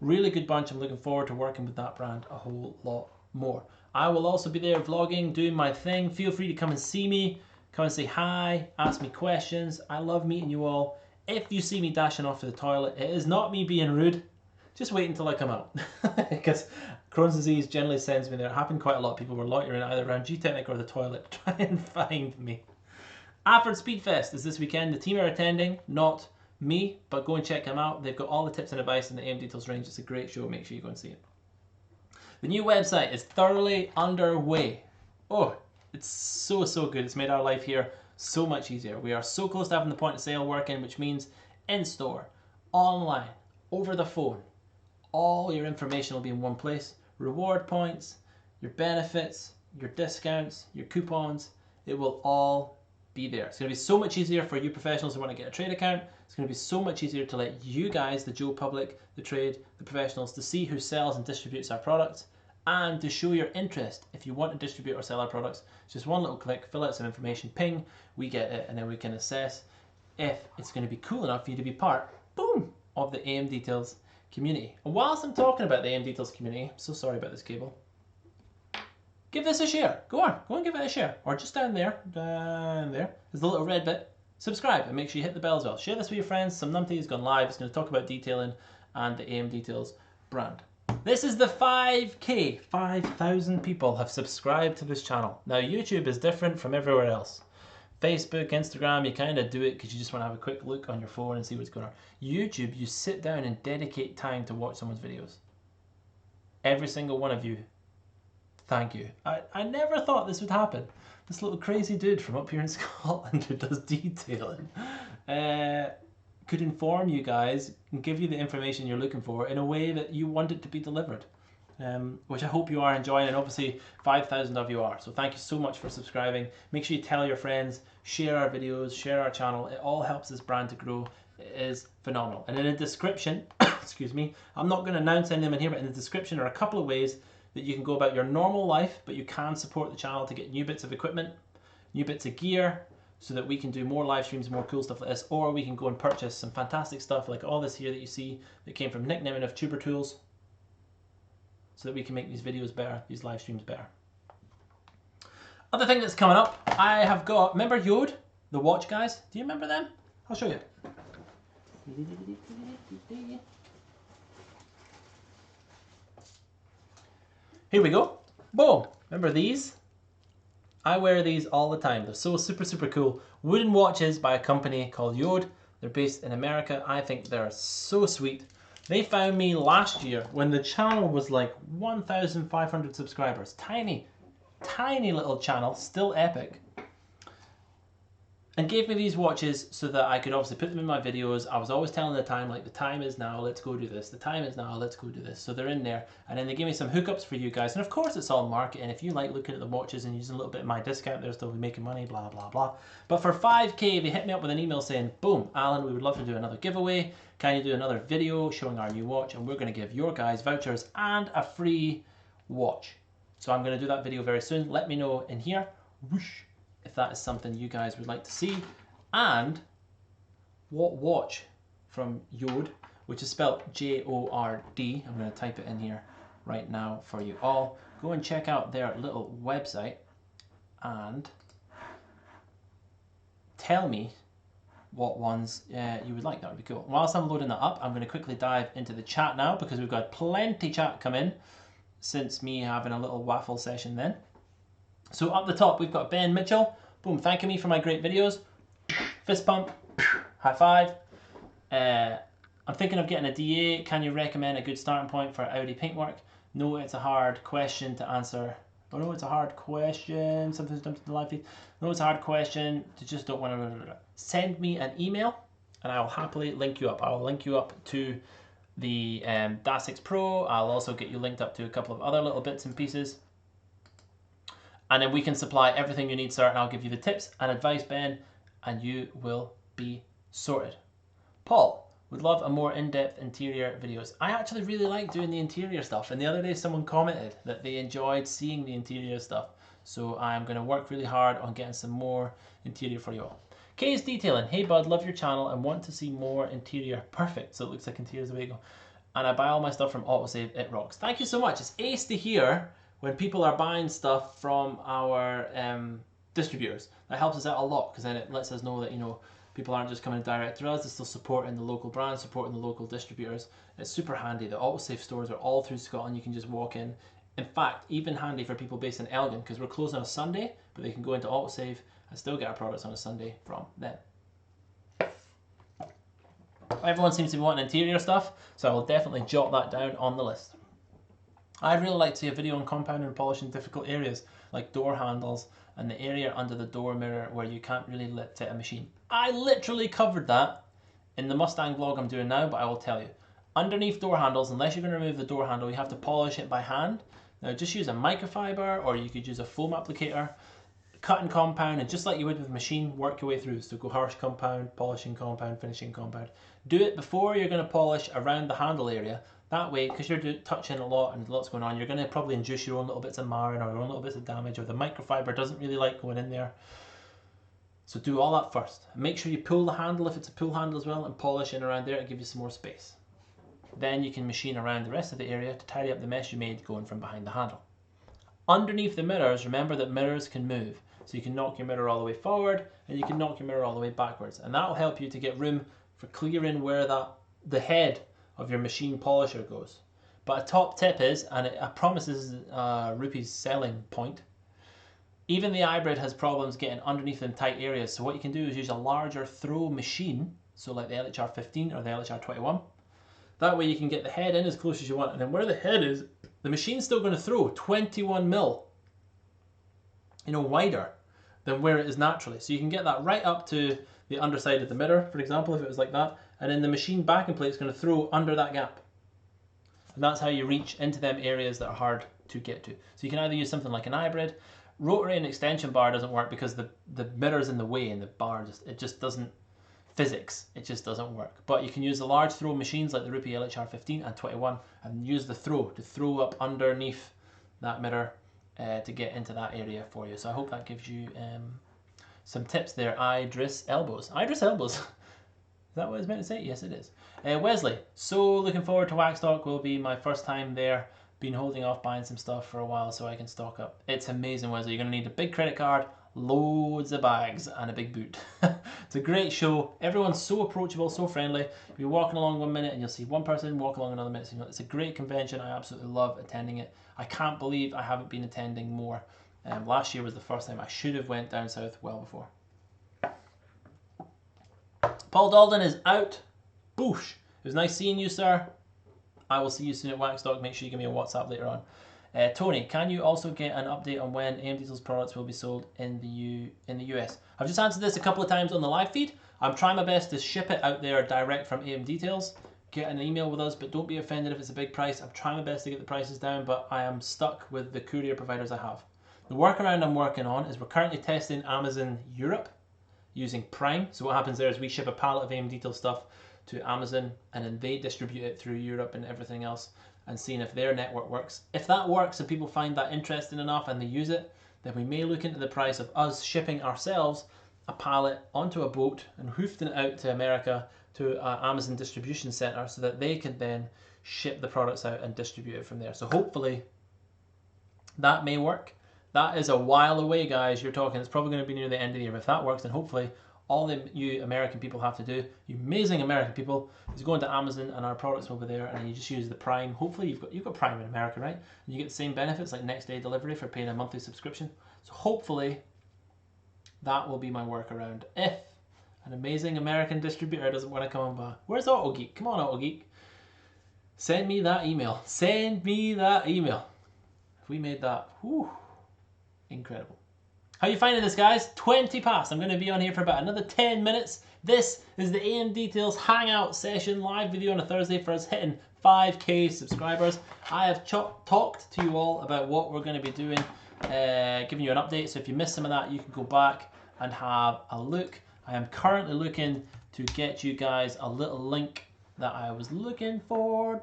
Really good bunch. I'm looking forward to working with that brand a whole lot more. I will also be there vlogging, doing my thing. Feel free to come and see me, come and say hi, ask me questions. I love meeting you all. If you see me dashing off to the toilet, it is not me being rude. Just wait until I come out. Because Crohn's disease generally sends me there. It happened quite a lot. People were loitering either around G-Technic or the toilet to try and find me. After Speedfest is this weekend. The team are attending, not me, but go and check them out. They've got all the tips and advice in the AMDetails range. It's a great show. Make sure you go and see it. The new website is thoroughly underway. Oh, it's so good. It's made our life here so much easier. We are so close to having the point of sale working, which means in-store, online, over the phone. All your information will be in one place. Reward points, your benefits, your discounts, your coupons. It will all be there. It's going to be so much easier for you professionals who want to get a trade account. It's going to be so much easier to let you guys, the Joe public, the trade, the professionals, to see who sells and distributes our products, and to show your interest. If you want to distribute or sell our products, it's just one little click, fill out some information, ping, we get it, and then we can assess if it's going to be cool enough for you to be part, boom, of the AMDetails community. And whilst I'm talking about the AMDetails community, I'm so sorry about this cable, give this a share. Go and give it a share. Or just down there, there's the little red bit. Subscribe and make sure you hit the bell as well. Share this with your friends. Some numpty has gone live. It's going to talk about detailing and the AMDetails brand. This is the 5K. 5,000 people have subscribed to this channel. Now YouTube is different from everywhere else. Facebook, Instagram, you kind of do it because you just want to have a quick look on your phone and see what's going on. YouTube, you sit down and dedicate time to watch someone's videos. Every single one of you, thank you. I never thought this would happen. This little crazy dude from up here in Scotland who does detailing could inform you guys and give you the information you're looking for in a way that you want it to be delivered. Which I hope you are enjoying, and obviously 5,000 of you are. So thank you so much for subscribing. Make sure you tell your friends, share our videos, share our channel. It all helps this brand to grow. It is phenomenal. And in the description, excuse me, I'm not going to announce any of them in here, but in the description are a couple of ways that you can go about your normal life, but you can support the channel to get new bits of equipment, new bits of gear, so that we can do more live streams, more cool stuff like this, or we can go and purchase some fantastic stuff like all this here that you see that came from Nick Nimmin of Tuber Tools, so that we can make these videos better, these live streams better. Other thing that's coming up, I have got, remember JORD, the watch guys? Do you remember them? I'll show you. Here we go. Boom. Remember these? I wear these all the time. They're so super cool. Wooden watches by a company called JORD. They're based in America. I think they're so sweet. They found me last year when the channel was like 1,500 subscribers. Tiny little channel, still epic. And gave me these watches so that I could obviously put them in my videos. I was always telling the time, like, the time is now, let's go do this. The time is now, let's go do this. So they're in there. And then they gave me some hookups for you guys. And of course it's all marketing. If you like looking at the watches and using a little bit of my discount, they're still making money, blah, blah, blah. But for 5K, they hit me up with an email saying, boom, Alan, we would love to do another giveaway. Can you do another video showing our new watch? And we're going to give your guys vouchers and a free watch. So I'm going to do that video very soon. Let me know in here. Whoosh. If that is something you guys would like to see, and what watch from JORD, which is spelled J-O-R-D. I'm going to type it in here right now for you all. Go and check out their little website and tell me what ones you would like. That would be cool. Whilst I'm loading that up, I'm going to quickly dive into the chat now, because we've got plenty chat come in since me having a little waffle session then. So up the top, we've got Ben Mitchell, boom, thanking me for my great videos. Fist pump, high five. I'm thinking of getting a DA. Can you recommend a good starting point for Audi paintwork? No, it's a hard question to answer. Oh no, it's a hard question. Something's dumped in the live feed. No, it's a hard question. You just don't want to. Send me an email and I will happily link you up. I will link you up to the DA6 Pro. I'll also get you linked up to a couple of other little bits and pieces. And then we can supply everything you need, sir, and I'll give you the tips and advice, Ben, and you will be sorted. Paul would love a more in-depth interior videos. I actually really like doing the interior stuff, and the other day someone commented that they enjoyed seeing the interior stuff. So I'm going to work really hard on getting some more interior for you all. Kay's Detailing. Hey bud, love your channel and want to see more interior. Perfect. So it looks like interior's the way to go. And I buy all my stuff from Autosave. It rocks. Thank you so much. It's ace to hear when people are buying stuff from our distributors. That helps us out a lot because then it lets us know that, you know, people aren't just coming direct to us, they're still supporting the local brands, supporting the local distributors. It's super handy. The Autosave stores are all through Scotland. You can just walk in. In fact, even handy for people based in Elgin because we're closed on a Sunday, but they can go into Autosave and still get our products on a Sunday from them. Everyone seems to be wanting interior stuff, so I will definitely jot that down on the list. I'd really like to see a video on compounding and polishing difficult areas like door handles and the area under the door mirror where you can't really lift it a machine. I literally covered that in the Mustang vlog I'm doing now, but I will tell you. Underneath door handles, unless you're going to remove the door handle, you have to polish it by hand. Now just use a microfiber or you could use a foam applicator, cut and compound, and just like you would with a machine, work your way through. So go harsh compound, polishing compound, finishing compound. Do it before you're going to polish around the handle area. That way, because you're touching a lot and lots going on, you're going to probably induce your own little bits of marring or your own little bits of damage, or the microfiber doesn't really like going in there. So do all that first. Make sure you pull the handle if it's a pull handle as well and polish in around there to give you some more space. Then you can machine around the rest of the area to tidy up the mess you made going from behind the handle. Underneath the mirrors, remember that mirrors can move. So you can knock your mirror all the way forward and you can knock your mirror all the way backwards. And that will help you to get room for clearing where the head of your machine polisher goes. But a top tip is, and I promise this is Rupes' selling point, even the hybrid has problems getting underneath in tight areas. So what you can do is use a larger throw machine, so like the LHR 15 or the LHR 21. That way you can get the head in as close as you want, and then where the head is, the machine's still going to throw 21 mil, you know, wider than where it is naturally. So you can get that right up to the underside of the mirror, for example, if it was like that, and then the machine backing plate is going to throw under that gap. And that's how you reach into them areas that are hard to get to. So you can either use something like an hybrid. Rotary and extension bar doesn't work because the mirror's in the way and the bar it just doesn't, physics, it just doesn't work. But you can use the large throw machines like the Rupes LHR 15 and 21 and use the throw to throw up underneath that mirror to get into that area for you. So I hope that gives you some tips there. Idris elbows. Idris elbows. Is that what it's meant to say? Yes, it is. Wesley, so looking forward to Waxstock. Will be my first time there. Been holding off buying some stuff for a while so I can stock up. It's amazing, Wesley. You're going to need a big credit card, loads of bags, and a big boot. It's a great show. Everyone's so approachable, so friendly. You'll be walking along 1 minute and you'll see one person walk along another minute. It's a great convention. I absolutely love attending it. I can't believe I haven't been attending more. Last year was the first time. I should have went down south well before. Paul Dalden is out. Boosh. It was nice seeing you, sir. I will see you soon at Waxstock. Make sure you give me a WhatsApp later on. Tony, can you also get an update on when AMDetails products will be sold in the US? I've just answered this a couple of times on the live feed. I'm trying my best to ship it out there direct from AMDetails. Get an email with us, but don't be offended if it's a big price. I'm trying my best to get the prices down, but I am stuck with the courier providers I have. The workaround I'm working on is we're currently testing Amazon Europe using Prime. So what happens there is we ship a pallet of AMDetails stuff to Amazon and then they distribute it through Europe and everything else and seeing if their network works. If that works and people find that interesting enough and they use it, then we may look into the price of us shipping ourselves a pallet onto a boat and hoofing it out to America to an Amazon distribution center so that they can then ship the products out and distribute it from there. So hopefully that may work. That is a while away, guys. You're talking, it's probably going to be near the end of the year. But if that works, then hopefully all you American people have to do, you amazing American people, is go into Amazon and our products will be there and you just use the Prime. Hopefully you've got Prime in America, right? And you get the same benefits like next day delivery for paying a monthly subscription. So hopefully that will be my workaround. If an amazing American distributor doesn't want to come on by. Where's AutoGeek? Come on, AutoGeek. Send me that email. Send me that email. If we made that, whew, incredible. How are you finding this, guys? 20 past. I'm going to be on here for about another 10 minutes. This is the AMDetails Hangout session live video on a Thursday for us hitting 5K subscribers. I have talked to you all about what we're going to be doing, giving you an update. So if you missed some of that, you can go back and have a look. I am currently looking to get you guys a little link that I was looking for.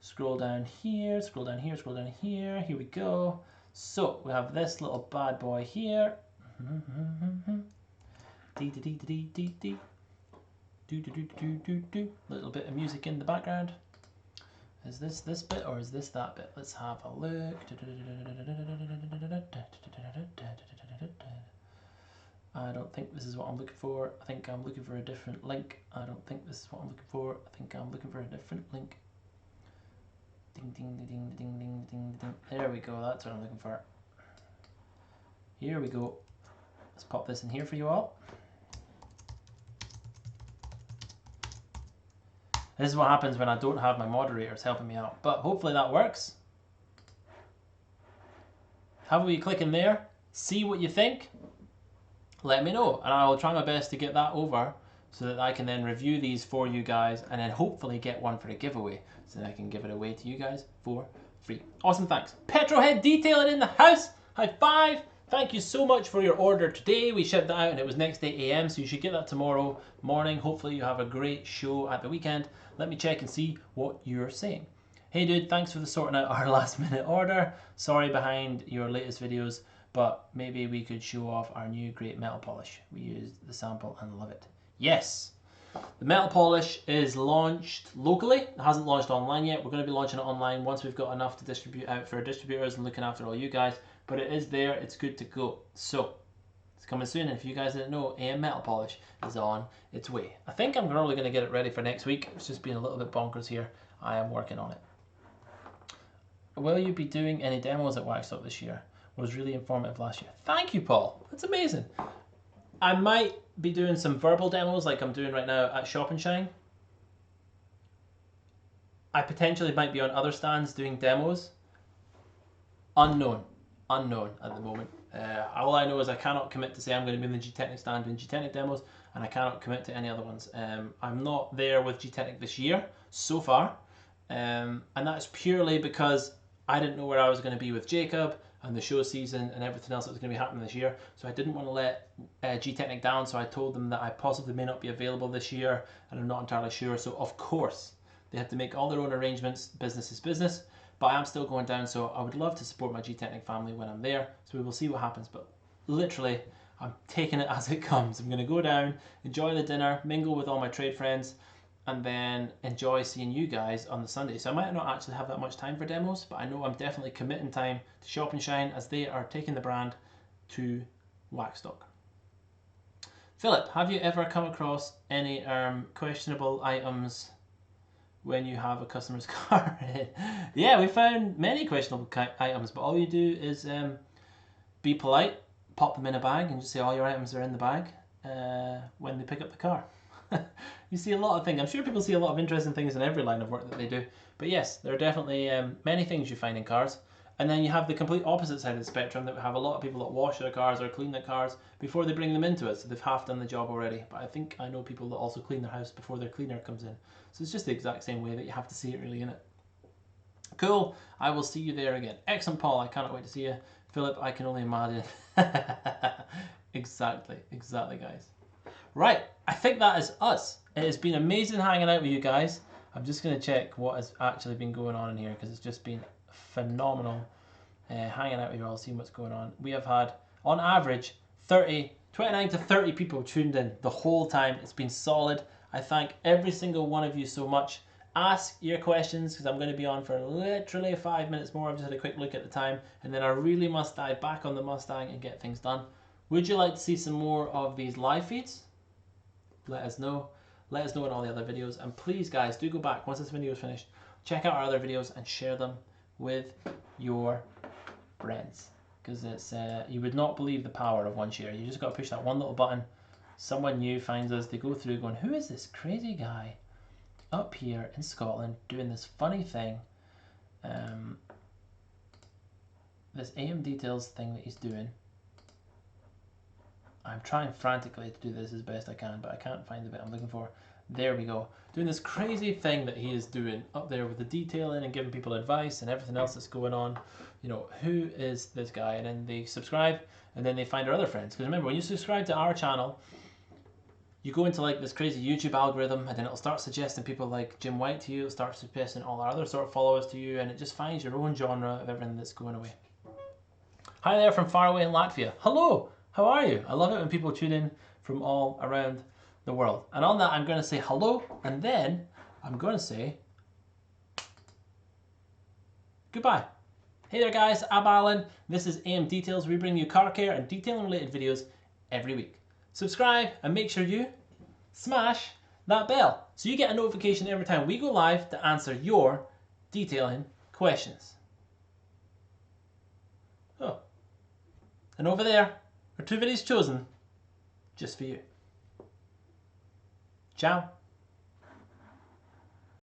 scroll down here, scroll down here, scroll down here. Here we go. So we have this little bad boy here. Little bit of music in the background. Is this bit or is this that bit? Let's have a look. I don't think this is what I'm looking for. I think I'm looking for a different link. I don't think this is what I'm looking for. I think I'm looking for a different link. Ding, ding, ding, ding, ding, ding, ding. There we go. That's what I'm looking for. Here we go. Let's pop this in here for you all. This is what happens when I don't have my moderators helping me out. But hopefully that works. Have a wee click in there. See what you think. Let me know. And I will try my best to get that over so that I can then review these for you guys and then hopefully get one for a giveaway so that I can give it away to you guys for free. Awesome, thanks. Petrolhead Detailing in the house. High five. Thank you so much for your order today. We shipped that out and it was next day AM, so you should get that tomorrow morning. Hopefully you have a great show at the weekend. Let me check and see what you're saying. Hey dude, thanks for sorting out our last minute order. Sorry behind your latest videos, but maybe we could show off our new great metal polish. We used the sample and love it. Yes, the metal polish is launched locally. It hasn't launched online yet. We're going to be launching it online once we've got enough to distribute out for our distributors and looking after all you guys. But it is there, it's good to go. So, it's coming soon, and if you guys didn't know, AM Metal Polish is on its way. I think I'm probably going to get it ready for next week. It's just been a little bit bonkers here. I am working on it. Will you be doing any demos at Waxstock this year? It was really informative last year. Thank you, Paul. That's amazing. I might be doing some verbal demos like I'm doing right now at Shop and Shine. I potentially might be on other stands doing demos. Unknown at the moment. All I know is I cannot commit to say I'm going to be in the G-Technic stand doing G-Technic demos, and I cannot commit to any other ones. I'm not there with G-Technic this year so far, and that's purely because I didn't know where I was going to be with Jacob and the show season and everything else that was going to be happening this year, so I didn't want to let G-Technic down, so I told them that I possibly may not be available this year and I'm not entirely sure. So of course they have to make all their own arrangements. Business is business. But I am still going down, so I would love to support my G-Technic family when I'm there. So we will see what happens. But literally, I'm taking it as it comes. I'm going to go down, enjoy the dinner, mingle with all my trade friends, and then enjoy seeing you guys on the Sunday. So I might not actually have that much time for demos, but I know I'm definitely committing time to Shop and Shine as they are taking the brand to Waxstock. Philip, have you ever come across any questionable items when you have a customer's car? Yeah, we found many questionable items, but all you do is be polite, pop them in a bag, and just say all your items are in the bag when they pick up the car. You see a lot of things. I'm sure people see a lot of interesting things in every line of work that they do. But yes, there are definitely many things you find in cars. And then you have the complete opposite side of the spectrum, that we have a lot of people that wash their cars or clean their cars before they bring them into us. So they've half done the job already. But I think I know people that also clean their house before their cleaner comes in. So it's just the exact same way that you have to see it really, innit? Cool. I will see you there again. Excellent, Paul. I cannot wait to see you. Philip, I can only imagine. Exactly, guys. Right, I think that is us. It has been amazing hanging out with you guys. I'm just going to check what has actually been going on in here, because it's just been phenomenal hanging out with you all, seeing what's going on. We have had, on average, 29 to 30 people tuned in the whole time. It's been solid. I thank every single one of you so much. Ask your questions, because I'm going to be on for literally 5 minutes more. I've just had a quick look at the time, and then I really must dive back on the Mustang and get things done. Would you like to see some more of these live feeds? Let us know. Let us know in all the other videos. And please, guys, do go back once this video is finished. Check out our other videos and share them with your friends. Because it's you would not believe the power of one share. You just got to push that one little button. Someone new finds us. They go through going, who is this crazy guy up here in Scotland doing this funny thing? This AMDetails thing that he's doing. I'm trying frantically to do this as best I can, but I can't find the bit I'm looking for. There we go. Doing this crazy thing that he is doing up there with the detailing and giving people advice and everything else that's going on. You know, who is this guy? And then they subscribe, and then they find our other friends. Because remember, when you subscribe to our channel, you go into like this crazy YouTube algorithm, and then it'll start suggesting people like Jim White to you, it'll start suggesting all our other sort of followers to you, and it just finds your own genre of everything that's going away. Hi there from far away in Latvia. Hello, how are you? I love it when people tune in from all around the world. And on that, I'm going to say hello, and then I'm going to say goodbye. Hey there guys, I'm Alan. This is AMDetails. We bring you car care and detailing related videos every week. Subscribe and make sure you smash that bell so you get a notification every time we go live to answer your detailing questions. Oh, and over there are 2 videos chosen just for you. Ciao.